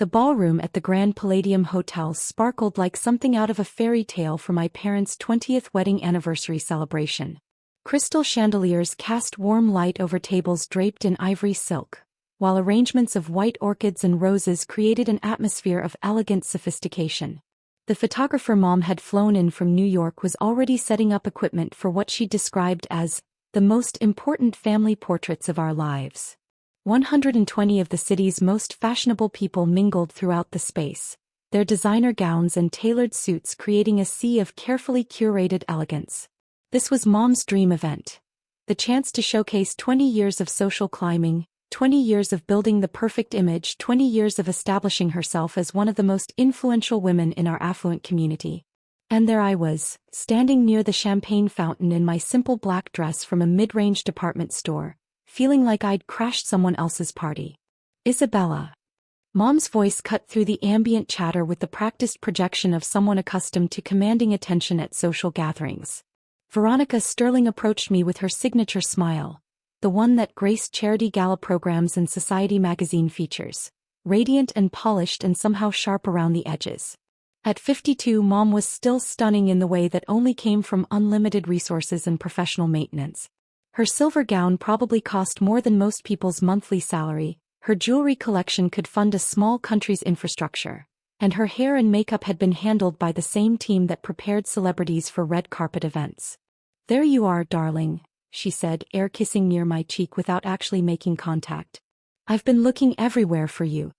The ballroom at the Grand Palladium Hotel sparkled like something out of a fairy tale for my parents' 20th wedding anniversary celebration. Crystal chandeliers cast warm light over tables draped in ivory silk, while arrangements of white orchids and roses created an atmosphere of elegant sophistication. The photographer Mom had flown in from New York was already setting up equipment for what she described as the most important family portraits of our lives. 120 of the city's most fashionable people mingled throughout the space, their designer gowns and tailored suits creating a sea of carefully curated elegance. This was Mom's dream event. The chance to showcase 20 years of social climbing, 20 years of building the perfect image, 20 years of establishing herself as one of the most influential women in our affluent community. And there I was, standing near the champagne fountain in my simple black dress from a mid-range department store, feeling like I'd crashed someone else's party. Isabella. Mom's voice cut through the ambient chatter with the practiced projection of someone accustomed to commanding attention at social gatherings. Veronica Sterling approached me with her signature smile, the one that graced charity gala programs and Society magazine features, radiant and polished and somehow sharp around the edges. At 52, Mom was still stunning in the way that only came from unlimited resources and professional maintenance. Her silver gown probably cost more than most people's monthly salary, her jewelry collection could fund a small country's infrastructure, and her hair and makeup had been handled by the same team that prepared celebrities for red carpet events. "There you are, darling," she said, air-kissing near my cheek without actually making contact. "I've been looking everywhere for you.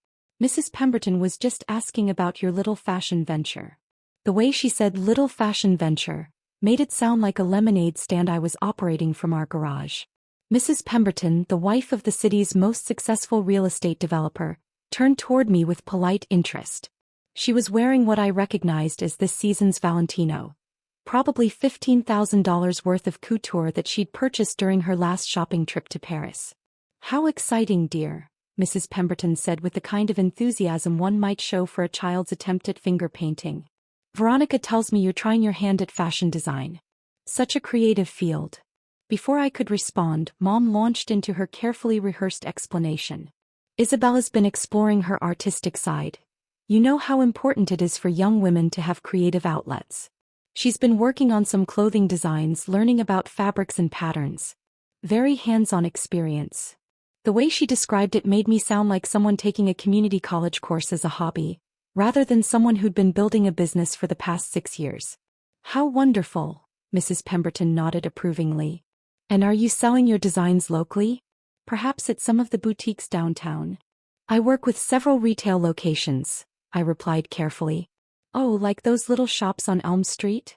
Mrs. Pemberton was just asking about your little fashion venture." The way she said little fashion venture made it sound like a lemonade stand I was operating from our garage. Mrs. Pemberton, the wife of the city's most successful real estate developer, turned toward me with polite interest. She was wearing what I recognized as this season's Valentino, probably $15,000 worth of couture that she'd purchased during her last shopping trip to Paris. "How exciting, dear," Mrs. Pemberton said with the kind of enthusiasm one might show for a child's attempt at finger painting. "Veronica tells me you're trying your hand at fashion design. Such a creative field." Before I could respond, Mom launched into her carefully rehearsed explanation. "Isabella's been exploring her artistic side. You know how important it is for young women to have creative outlets. She's been working on some clothing designs, learning about fabrics and patterns. Very hands-on experience." The way she described it made me sound like someone taking a community college course as a hobby, rather than someone who'd been building a business for the past 6 years. "How wonderful," Mrs. Pemberton nodded approvingly. "And are you selling your designs locally? Perhaps at some of the boutiques downtown?" "I work with several retail locations," I replied carefully. "Oh, like those little shops on Elm Street?"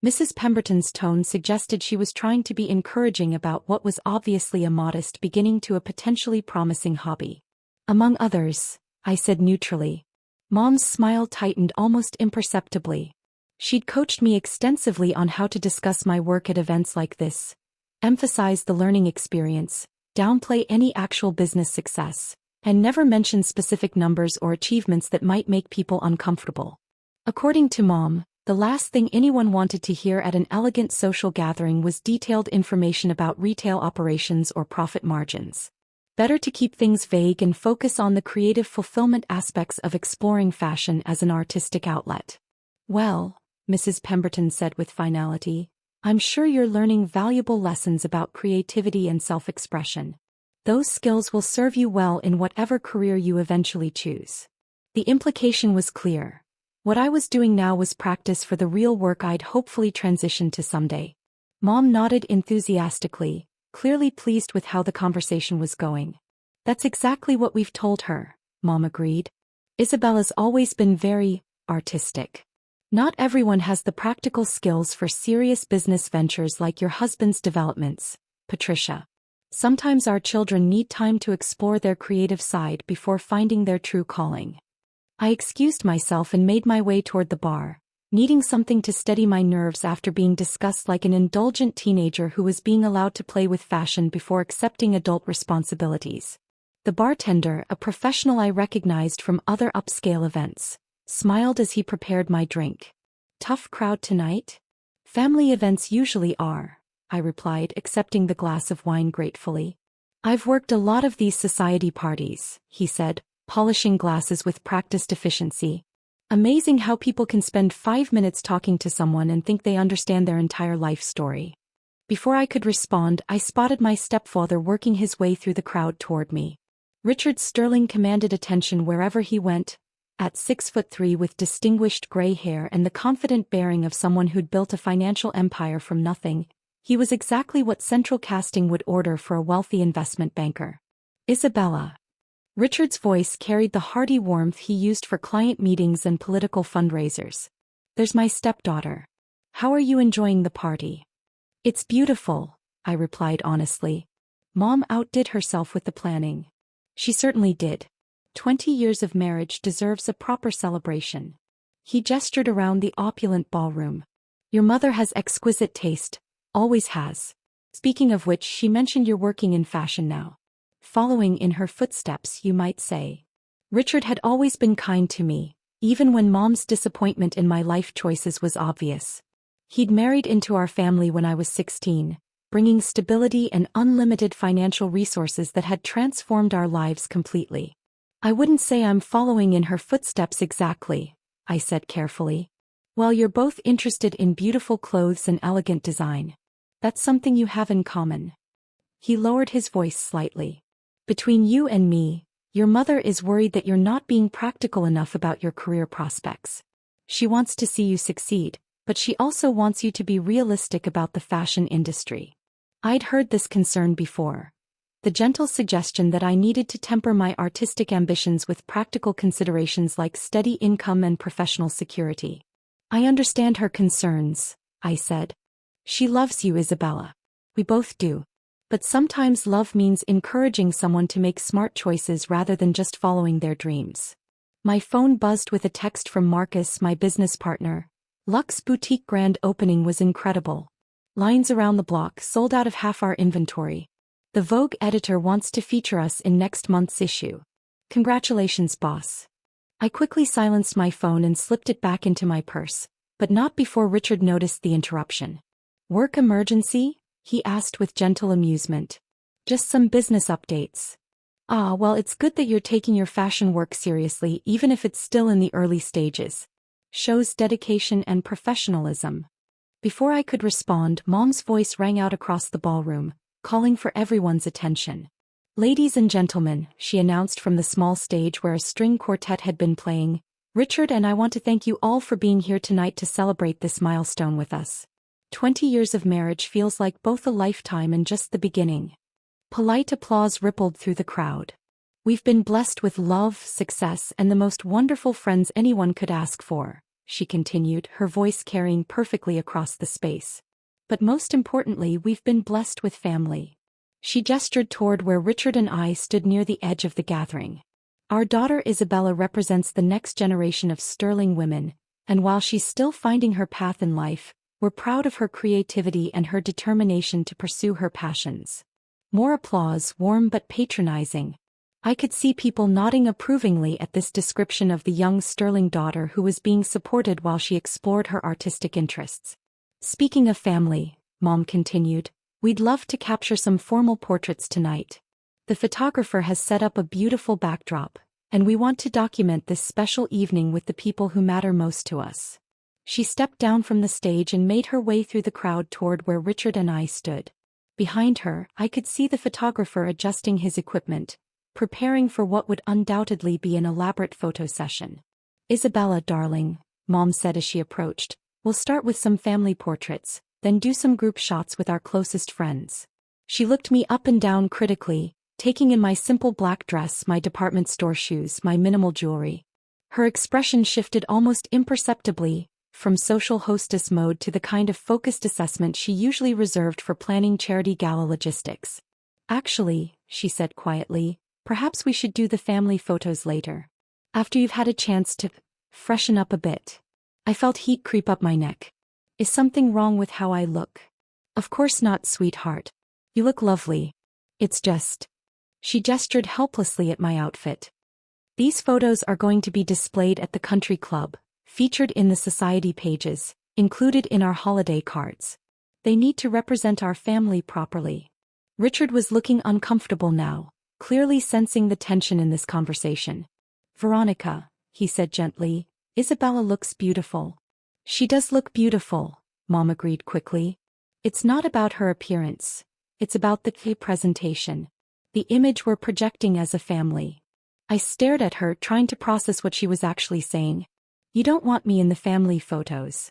Mrs. Pemberton's tone suggested she was trying to be encouraging about what was obviously a modest beginning to a potentially promising hobby. "Among others," I said neutrally. Mom's smile tightened almost imperceptibly. She'd coached me extensively on how to discuss my work at events like this, emphasize the learning experience, downplay any actual business success, and never mention specific numbers or achievements that might make people uncomfortable. According to Mom, the last thing anyone wanted to hear at an elegant social gathering was detailed information about retail operations or profit margins. Better to keep things vague and focus on the creative fulfillment aspects of exploring fashion as an artistic outlet. "Well," Mrs. Pemberton said with finality, "I'm sure you're learning valuable lessons about creativity and self-expression. Those skills will serve you well in whatever career you eventually choose." The implication was clear. What I was doing now was practice for the real work I'd hopefully transition to someday. Mom nodded enthusiastically, clearly pleased with how the conversation was going. "That's exactly what we've told her," Mom agreed. "Isabella's always been very artistic. Not everyone has the practical skills for serious business ventures like your husband's developments, Patricia. Sometimes our children need time to explore their creative side before finding their true calling." I excused myself and made my way toward the bar, needing something to steady my nerves after being discussed like an indulgent teenager who was being allowed to play with fashion before accepting adult responsibilities. The bartender, a professional I recognized from other upscale events, smiled as he prepared my drink. "Tough crowd tonight?" "Family events usually are," I replied, accepting the glass of wine gratefully. "I've worked a lot of these society parties," he said, polishing glasses with practiced efficiency. Amazing how people can spend 5 minutes talking to someone and think they understand their entire life story. Before I could respond, I spotted my stepfather working his way through the crowd toward me. Richard Sterling commanded attention wherever he went. At 6'3" with distinguished gray hair and the confident bearing of someone who'd built a financial empire from nothing, he was exactly what central casting would order for a wealthy investment banker. Isabella. Richard's voice carried the hearty warmth he used for client meetings and political fundraisers. There's my stepdaughter. How are you enjoying the party? It's beautiful, I replied honestly. Mom outdid herself with the planning. She certainly did. 20 years of marriage deserves a proper celebration. He gestured around the opulent ballroom. Your mother has exquisite taste, always has. Speaking of which, she mentioned you're working in fashion now. Following in her footsteps, you might say. Richard had always been kind to me, even when Mom's disappointment in my life choices was obvious. He'd married into our family when I was 16, bringing stability and unlimited financial resources that had transformed our lives completely. I wouldn't say I'm following in her footsteps exactly, I said carefully. Well, you're both interested in beautiful clothes and elegant design. That's something you have in common. He lowered his voice slightly. Between you and me, your mother is worried that you're not being practical enough about your career prospects. She wants to see you succeed, but she also wants you to be realistic about the fashion industry. I'd heard this concern before. The gentle suggestion that I needed to temper my artistic ambitions with practical considerations like steady income and professional security. I understand her concerns, I said. She loves you, Isabella. We both do. But sometimes love means encouraging someone to make smart choices rather than just following their dreams. My phone buzzed with a text from Marcus, my business partner. Luxe Boutique grand opening was incredible. Lines around the block, sold out of half our inventory. The Vogue editor wants to feature us in next month's issue. Congratulations, boss. I quickly silenced my phone and slipped it back into my purse, but not before Richard noticed the interruption. Work emergency? He asked with gentle amusement. Just some business updates. Ah, well, it's good that you're taking your fashion work seriously, even if it's still in the early stages. Shows dedication and professionalism. Before I could respond, Mom's voice rang out across the ballroom, calling for everyone's attention. Ladies and gentlemen, she announced from the small stage where a string quartet had been playing, Richard and I want to thank you all for being here tonight to celebrate this milestone with us. 20 years of marriage feels like both a lifetime and just the beginning. Polite applause rippled through the crowd. We've been blessed with love, success, and the most wonderful friends anyone could ask for, she continued, her voice carrying perfectly across the space. But most importantly, we've been blessed with family. She gestured toward where Richard and I stood near the edge of the gathering. Our daughter Isabella represents the next generation of sterling women, and while she's still finding her path in life, we're proud of her creativity and her determination to pursue her passions. More applause, warm but patronizing. I could see people nodding approvingly at this description of the young sterling daughter who was being supported while she explored her artistic interests. Speaking of family, Mom continued, we'd love to capture some formal portraits tonight. The photographer has set up a beautiful backdrop, and we want to document this special evening with the people who matter most to us. She stepped down from the stage and made her way through the crowd toward where Richard and I stood. Behind her, I could see the photographer adjusting his equipment, preparing for what would undoubtedly be an elaborate photo session. Isabella, darling, Mom said as she approached, we'll start with some family portraits, then do some group shots with our closest friends. She looked me up and down critically, taking in my simple black dress, my department store shoes, my minimal jewelry. Her expression shifted almost imperceptibly, from social hostess mode to the kind of focused assessment she usually reserved for planning charity gala logistics. Actually, she said quietly, perhaps we should do the family photos later. After you've had a chance to freshen up a bit. I felt heat creep up my neck. Is something wrong with how I look? Of course not, sweetheart. You look lovely. It's just. She gestured helplessly at my outfit. These photos are going to be displayed at the country club, featured in the society pages, included in our holiday cards. They need to represent our family properly. Richard was looking uncomfortable now, clearly sensing the tension in this conversation. Veronica, he said gently, Isabella looks beautiful. She does look beautiful, Mom agreed quickly. It's not about her appearance. It's about the key presentation. The image we're projecting as a family. I stared at her, trying to process what she was actually saying. You don't want me in the family photos.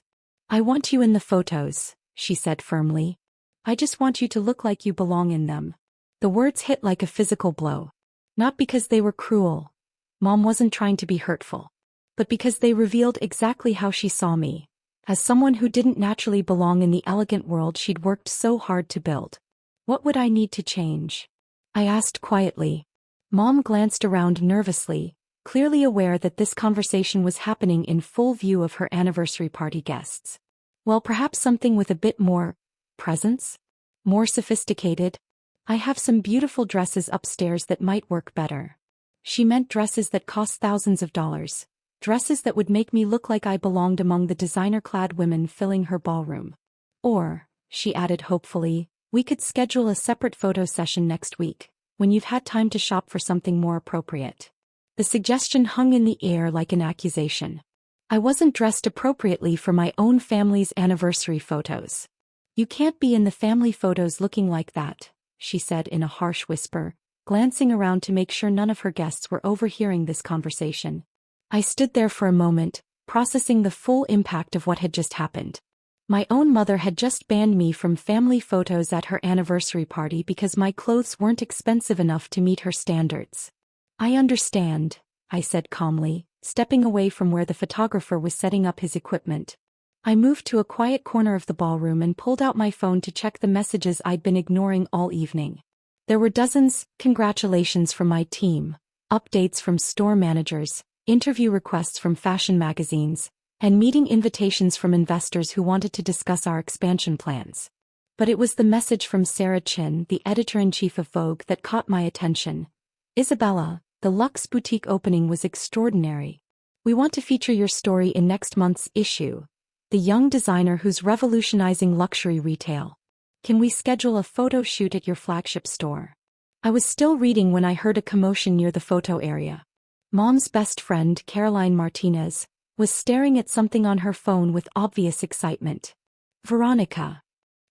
I want you in the photos, she said firmly. I just want you to look like you belong in them. The words hit like a physical blow. Not because they were cruel. Mom wasn't trying to be hurtful. But because they revealed exactly how she saw me. As someone who didn't naturally belong in the elegant world she'd worked so hard to build. What would I need to change? I asked quietly. Mom glanced around nervously, clearly aware that this conversation was happening in full view of her anniversary party guests. Well, perhaps something with a bit more presence? More sophisticated? I have some beautiful dresses upstairs that might work better. She meant dresses that cost thousands of dollars. Dresses that would make me look like I belonged among the designer-clad women filling her ballroom. Or, she added hopefully, we could schedule a separate photo session next week, when you've had time to shop for something more appropriate. The suggestion hung in the air like an accusation. I wasn't dressed appropriately for my own family's anniversary photos. You can't be in the family photos looking like that, she said in a harsh whisper, glancing around to make sure none of her guests were overhearing this conversation. I stood there for a moment, processing the full impact of what had just happened. My own mother had just banned me from family photos at her anniversary party because my clothes weren't expensive enough to meet her standards. I understand, I said calmly, stepping away from where the photographer was setting up his equipment. I moved to a quiet corner of the ballroom and pulled out my phone to check the messages I'd been ignoring all evening. There were dozens, congratulations from my team, updates from store managers, interview requests from fashion magazines, and meeting invitations from investors who wanted to discuss our expansion plans. But it was the message from Sarah Chin, the editor-in-chief of Vogue, that caught my attention. Isabella, the luxe boutique opening was extraordinary. We want to feature your story in next month's issue. The young designer who's revolutionizing luxury retail. Can we schedule a photo shoot at your flagship store? I was still reading when I heard a commotion near the photo area. Mom's best friend, Caroline Martinez, was staring at something on her phone with obvious excitement. Veronica.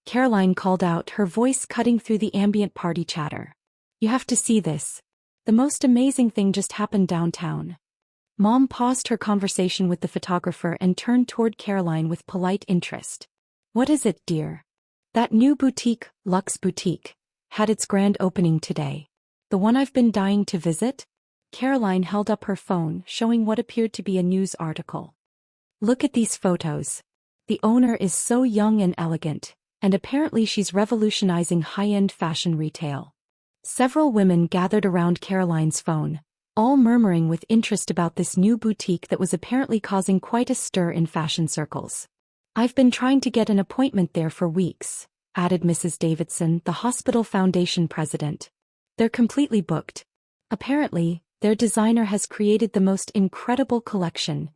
Caroline called out, her voice cutting through the ambient party chatter. You have to see this. The most amazing thing just happened downtown. Mom paused her conversation with the photographer and turned toward Caroline with polite interest. What is it, dear? That new boutique, Luxe Boutique, had its grand opening today. The one I've been dying to visit? Caroline held up her phone, showing what appeared to be a news article. Look at these photos. The owner is so young and elegant, and apparently she's revolutionizing high-end fashion retail. Several women gathered around Caroline's phone, all murmuring with interest about this new boutique that was apparently causing quite a stir in fashion circles. I've been trying to get an appointment there for weeks, added Mrs. Davidson, the hospital foundation president. They're completely booked. Apparently, their designer has created the most incredible collection,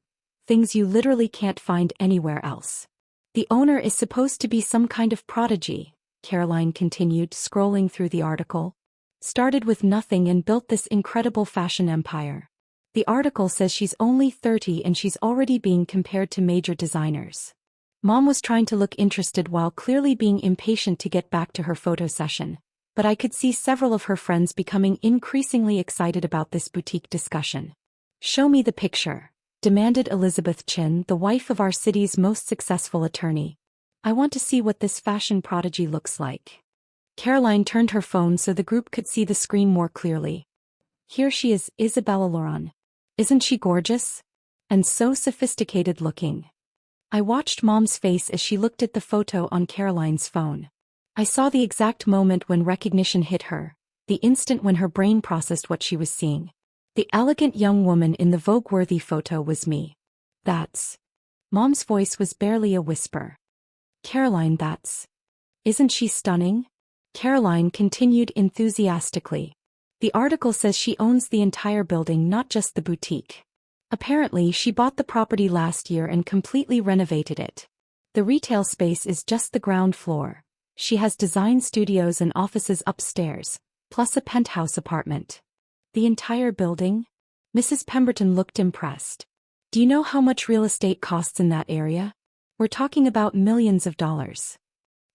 things you literally can't find anywhere else. The owner is supposed to be some kind of prodigy, Caroline continued, scrolling through the article. Started with nothing and built this incredible fashion empire. The article says she's only 30 and she's already being compared to major designers. Mom was trying to look interested while clearly being impatient to get back to her photo session, but I could see several of her friends becoming increasingly excited about this boutique discussion. Show me the picture, demanded Elizabeth Chin, the wife of our city's most successful attorney. I want to see what this fashion prodigy looks like. Caroline turned her phone so the group could see the screen more clearly. Here she is, Isabella Lauren. Isn't she gorgeous? And so sophisticated looking. I watched Mom's face as she looked at the photo on Caroline's phone. I saw the exact moment when recognition hit her, the instant when her brain processed what she was seeing. The elegant young woman in the Vogue-worthy photo was me. That's... Mom's voice was barely a whisper. Caroline, that's... Isn't she stunning? Caroline continued enthusiastically. The article says she owns the entire building, not just the boutique. Apparently, she bought the property last year and completely renovated it. The retail space is just the ground floor. She has design studios and offices upstairs, plus a penthouse apartment. The entire building? Mrs. Pemberton looked impressed. Do you know how much real estate costs in that area? We're talking about millions of dollars.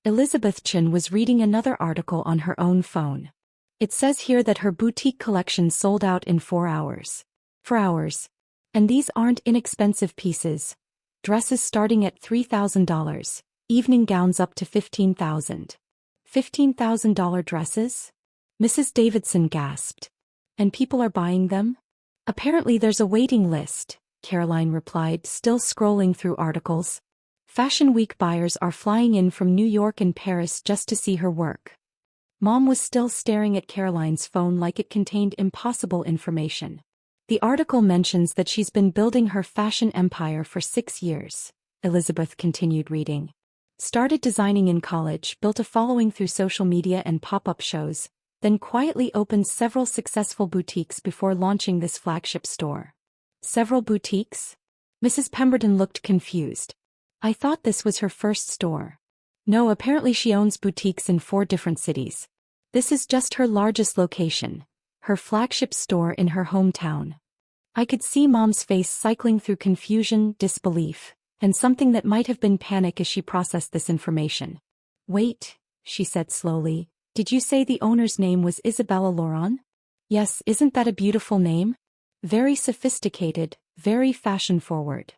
Elizabeth Chin was reading another article on her own phone. It says here that her boutique collection sold out in 4 hours. 4 hours. And these aren't inexpensive pieces. Dresses starting at $3,000, evening gowns up to $15,000. $15,000 dresses? Mrs. Davidson gasped. And people are buying them? Apparently there's a waiting list, Caroline replied, still scrolling through articles. Fashion Week buyers are flying in from New York and Paris just to see her work. Mom was still staring at Caroline's phone like it contained impossible information. The article mentions that she's been building her fashion empire for 6 years, Elizabeth continued reading. Started designing in college, built a following through social media and pop-up shows, then quietly opened several successful boutiques before launching this flagship store. Several boutiques? Mrs. Pemberton looked confused. I thought this was her first store. No, apparently she owns boutiques in 4 different cities. This is just her largest location, her flagship store in her hometown. I could see Mom's face cycling through confusion, disbelief, and something that might have been panic as she processed this information. Wait, she said slowly, did you say the owner's name was Isabella Laurent? Yes, isn't that a beautiful name? Very sophisticated, very fashion-forward.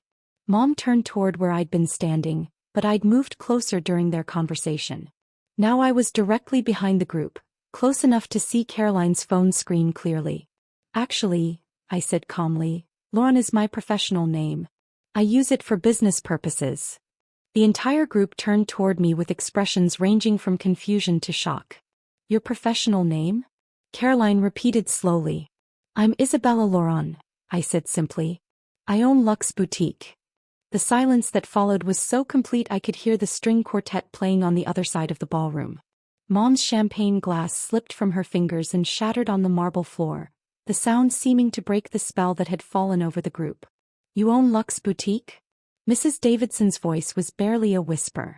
Mom turned toward where I'd been standing, but I'd moved closer during their conversation. Now I was directly behind the group, close enough to see Caroline's phone screen clearly. Actually, I said calmly, Laurent is my professional name. I use it for business purposes. The entire group turned toward me with expressions ranging from confusion to shock. Your professional name? Caroline repeated slowly. I'm Isabella Laurent, I said simply. I own Luxe Boutique. The silence that followed was so complete I could hear the string quartet playing on the other side of the ballroom. Mom's champagne glass slipped from her fingers and shattered on the marble floor, the sound seeming to break the spell that had fallen over the group. You own Luxe Boutique? Mrs. Davidson's voice was barely a whisper.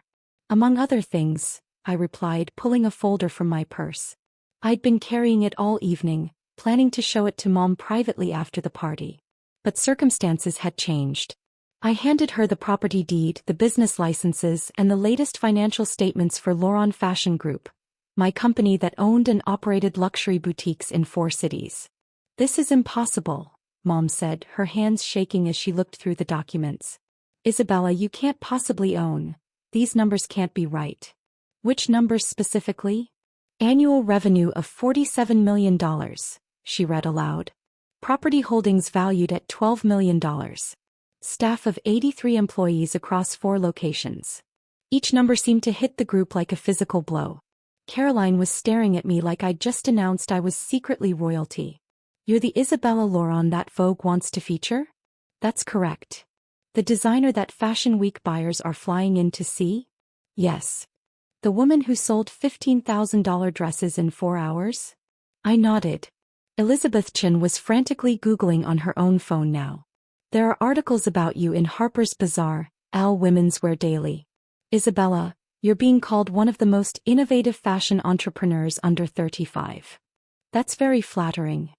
Among other things, I replied, pulling a folder from my purse. I'd been carrying it all evening, planning to show it to Mom privately after the party. But circumstances had changed. I handed her the property deed, the business licenses, and the latest financial statements for Laurent Fashion Group, my company that owned and operated luxury boutiques in 4 cities. This is impossible, Mom said, her hands shaking as she looked through the documents. Isabella, you can't possibly own. These numbers can't be right. Which numbers specifically? Annual revenue of $47 million, she read aloud. Property holdings valued at $12 million. Staff of 83 employees across 4 locations. Each number seemed to hit the group like a physical blow. Caroline was staring at me like I'd just announced I was secretly royalty. You're the Isabella Laurent that Vogue wants to feature? That's correct. The designer that Fashion Week buyers are flying in to see? Yes. The woman who sold $15,000 dresses in 4 hours? I nodded. Elizabeth Chin was frantically Googling on her own phone now. There are articles about you in Harper's Bazaar, Elle Women's Wear Daily. Isabella, you're being called one of the most innovative fashion entrepreneurs under 35. That's very flattering.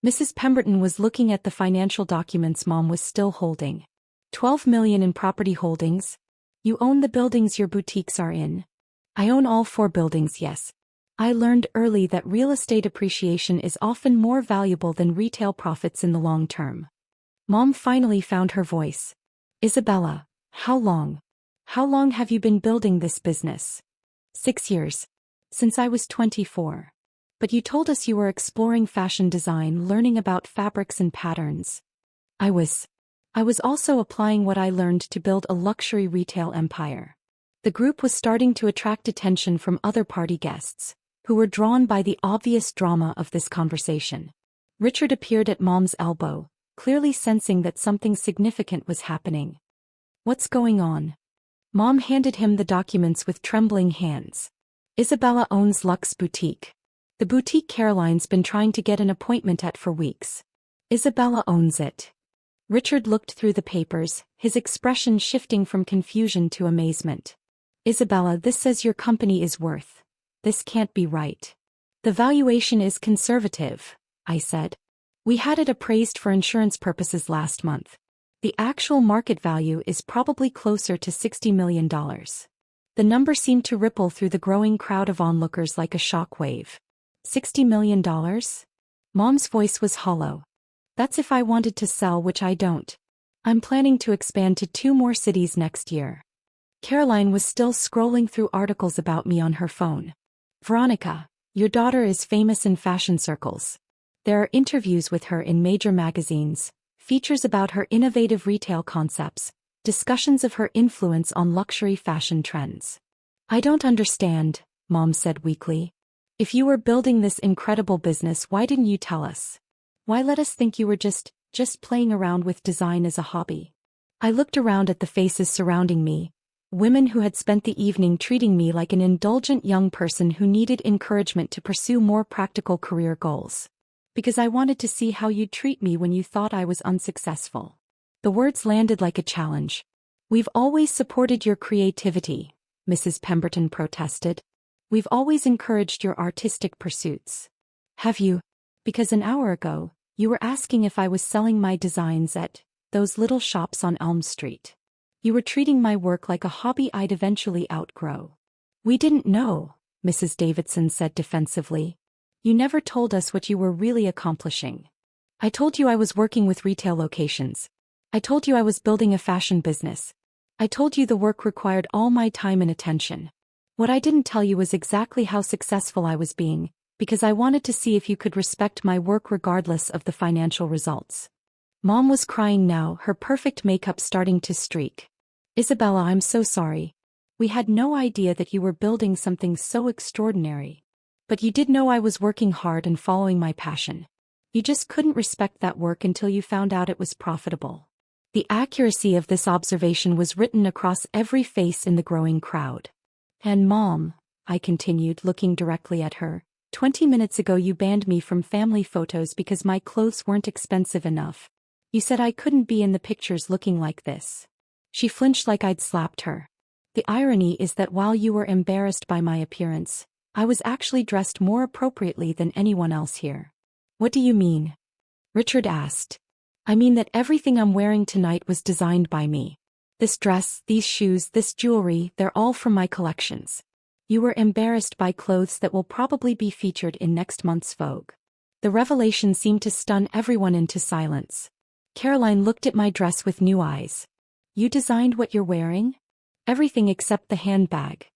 Mrs. Pemberton was looking at the financial documents Mom was still holding. $12 million in property holdings? You own the buildings your boutiques are in? I own all 4 buildings, yes. I learned early that real estate appreciation is often more valuable than retail profits in the long term. Mom finally found her voice. Isabella, how long? How long have you been building this business? 6 years. Since I was 24. But you told us you were exploring fashion design, learning about fabrics and patterns. I was also applying what I learned to build a luxury retail empire. The group was starting to attract attention from other party guests, who were drawn by the obvious drama of this conversation. Richard appeared at Mom's elbow, clearly sensing that something significant was happening. What's going on? Mom handed him the documents with trembling hands. Isabella owns Luxe Boutique. The boutique Caroline's been trying to get an appointment at for weeks. Isabella owns it. Richard looked through the papers, his expression shifting from confusion to amazement. Isabella, this says your company is worth. This can't be right. The valuation is conservative, I said. We had it appraised for insurance purposes last month. The actual market value is probably closer to $60 million. The number seemed to ripple through the growing crowd of onlookers like a shock wave. $60 million? Mom's voice was hollow. That's if I wanted to sell, which I don't. I'm planning to expand to 2 more cities next year. Caroline was still scrolling through articles about me on her phone. Veronica, your daughter is famous in fashion circles. There are interviews with her in major magazines, features about her innovative retail concepts, discussions of her influence on luxury fashion trends. I don't understand, Mom said weakly. If you were building this incredible business, why didn't you tell us? Why let us think you were just playing around with design as a hobby? I looked around at the faces surrounding me, women who had spent the evening treating me like an indulgent young person who needed encouragement to pursue more practical career goals. Because I wanted to see how you'd treat me when you thought I was unsuccessful. The words landed like a challenge. We've always supported your creativity, Mrs. Pemberton protested. We've always encouraged your artistic pursuits. Have you? Because an hour ago, you were asking if I was selling my designs at those little shops on Elm Street. You were treating my work like a hobby I'd eventually outgrow. We didn't know, Mrs. Davidson said defensively. You never told us what you were really accomplishing. I told you I was working with retail locations. I told you I was building a fashion business. I told you the work required all my time and attention. What I didn't tell you was exactly how successful I was being, because I wanted to see if you could respect my work regardless of the financial results. Mom was crying now, her perfect makeup starting to streak. Isabella, I'm so sorry. We had no idea that you were building something so extraordinary. But you did know I was working hard and following my passion. You just couldn't respect that work until you found out it was profitable. The accuracy of this observation was written across every face in the growing crowd. And Mom, I continued, looking directly at her, 20 minutes ago you banned me from family photos because my clothes weren't expensive enough. You said I couldn't be in the pictures looking like this. She flinched like I'd slapped her. The irony is that while you were embarrassed by my appearance, I was actually dressed more appropriately than anyone else here. What do you mean? Richard asked. I mean that everything I'm wearing tonight was designed by me. This dress, these shoes, this jewelry, they're all from my collections. You were embarrassed by clothes that will probably be featured in next month's Vogue. The revelation seemed to stun everyone into silence. Caroline looked at my dress with new eyes. You designed what you're wearing? Everything except the handbag.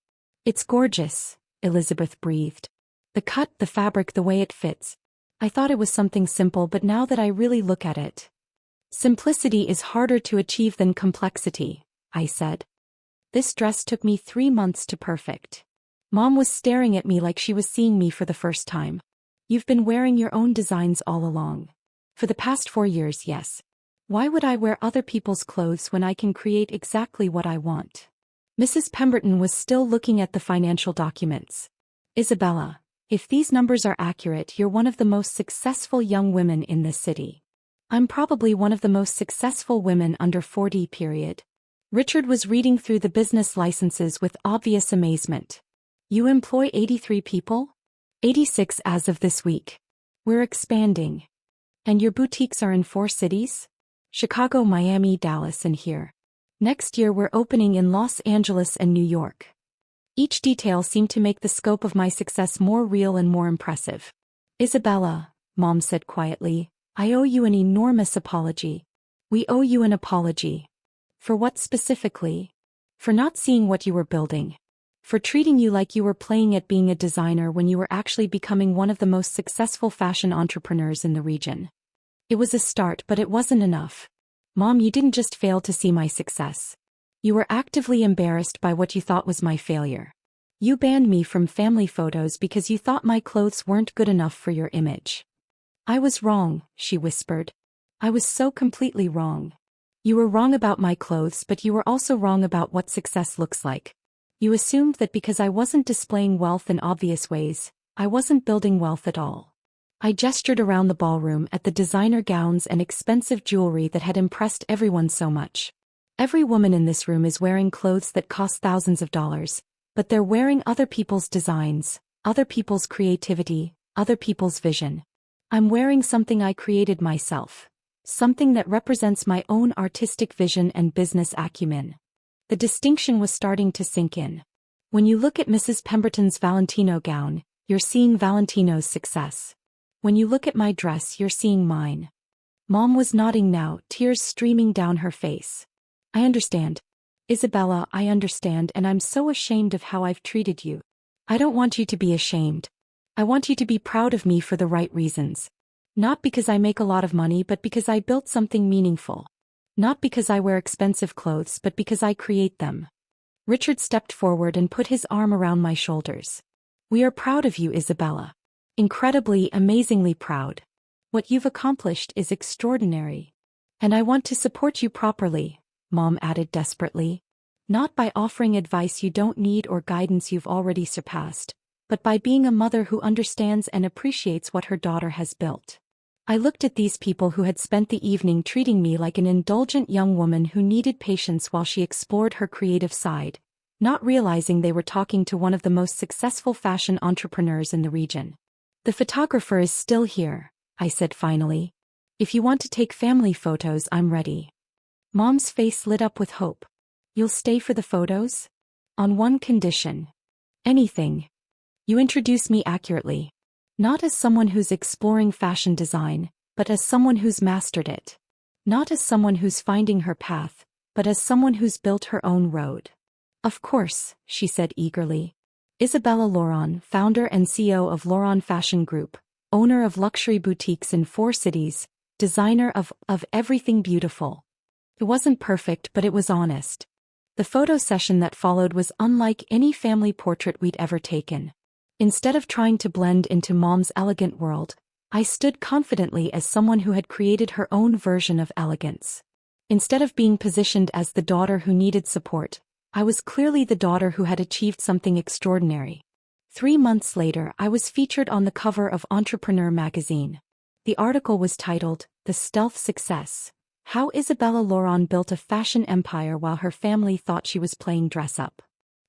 It's gorgeous, Elizabeth breathed. The cut, the fabric, the way it fits. I thought it was something simple, but now that I really look at it. Simplicity is harder to achieve than complexity, I said. This dress took me 3 months to perfect. Mom was staring at me like she was seeing me for the first time. You've been wearing your own designs all along. For the past 4 years, yes. Why would I wear other people's clothes when I can create exactly what I want? Mrs. Pemberton was still looking at the financial documents. Isabella, if these numbers are accurate, you're one of the most successful young women in this city. I'm probably one of the most successful women under 40 period. Richard was reading through the business licenses with obvious amazement. You employ 83 people? 86 as of this week. We're expanding. And your boutiques are in 4 cities? Chicago, Miami, Dallas, and here. Next year we're opening in Los Angeles and New York. Each detail seemed to make the scope of my success more real and more impressive. Isabella, Mom said quietly, I owe you an enormous apology. We owe you an apology. For what specifically? For not seeing what you were building. For treating you like you were playing at being a designer when you were actually becoming one of the most successful fashion entrepreneurs in the region. It was a start, but it wasn't enough. Mom, you didn't just fail to see my success. You were actively embarrassed by what you thought was my failure. You banned me from family photos because you thought my clothes weren't good enough for your image. I was wrong, she whispered. I was so completely wrong. You were wrong about my clothes, but you were also wrong about what success looks like. You assumed that because I wasn't displaying wealth in obvious ways, I wasn't building wealth at all. I gestured around the ballroom at the designer gowns and expensive jewelry that had impressed everyone so much. Every woman in this room is wearing clothes that cost thousands of dollars, but they're wearing other people's designs, other people's creativity, other people's vision. I'm wearing something I created myself. Something that represents my own artistic vision and business acumen. The distinction was starting to sink in. When you look at Mrs. Pemberton's Valentino gown, you're seeing Valentino's success. When you look at my dress, you're seeing mine. Mom was nodding now, tears streaming down her face. I understand. Isabella, I understand, and I'm so ashamed of how I've treated you. I don't want you to be ashamed. I want you to be proud of me for the right reasons. Not because I make a lot of money, but because I built something meaningful. Not because I wear expensive clothes, but because I create them. Richard stepped forward and put his arm around my shoulders. We are proud of you, Isabella. Incredibly, amazingly proud. What you've accomplished is extraordinary. And I want to support you properly, Mom added desperately. Not by offering advice you don't need or guidance you've already surpassed, but by being a mother who understands and appreciates what her daughter has built. I looked at these people who had spent the evening treating me like an indulgent young woman who needed patience while she explored her creative side, not realizing they were talking to one of the most successful fashion entrepreneurs in the region. The photographer is still here, I said finally. If you want to take family photos, I'm ready. Mom's face lit up with hope. You'll stay for the photos? On one condition. Anything. You introduce me accurately. Not as someone who's exploring fashion design, but as someone who's mastered it. Not as someone who's finding her path, but as someone who's built her own road. Of course, she said eagerly. Isabella Laurent, founder and CEO of Laurent Fashion Group, owner of luxury boutiques in 4 cities, designer of everything beautiful. It wasn't perfect, but it was honest. The photo session that followed was unlike any family portrait we'd ever taken. Instead of trying to blend into Mom's elegant world, I stood confidently as someone who had created her own version of elegance. Instead of being positioned as the daughter who needed support, I was clearly the daughter who had achieved something extraordinary. 3 months later, I was featured on the cover of Entrepreneur magazine. The article was titled, "The Stealth Success: How Isabella Laurent Built a Fashion Empire While Her Family Thought She Was Playing Dress-Up."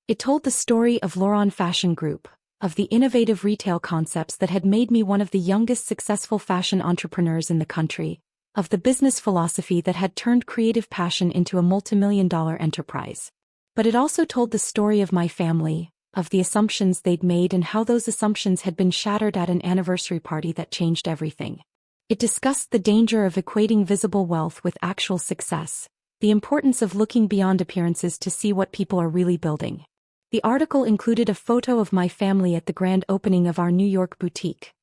It told the story of Laurent Fashion Group, of the innovative retail concepts that had made me one of the youngest successful fashion entrepreneurs in the country, of the business philosophy that had turned creative passion into a multimillion-dollar enterprise. But it also told the story of my family, of the assumptions they'd made and how those assumptions had been shattered at an anniversary party that changed everything. It discussed the danger of equating visible wealth with actual success, the importance of looking beyond appearances to see what people are really building. The article included a photo of my family at the grand opening of our New York boutique.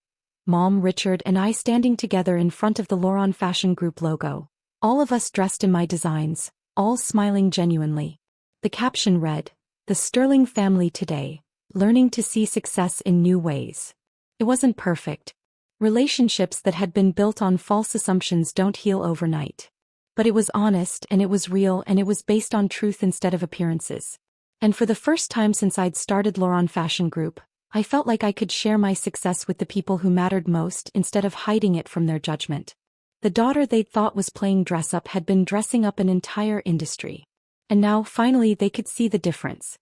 Mom, Richard, and I standing together in front of the Laurent Fashion Group logo, all of us dressed in my designs, all smiling genuinely. The caption read, "The Sterling Family Today, Learning to See Success in New Ways." It wasn't perfect. Relationships that had been built on false assumptions don't heal overnight. But it was honest, and it was real, and it was based on truth instead of appearances. And for the first time since I'd started Laurent Fashion Group, I felt like I could share my success with the people who mattered most instead of hiding it from their judgment. The daughter they'd thought was playing dress-up had been dressing up an entire industry. And now, finally, they could see the difference.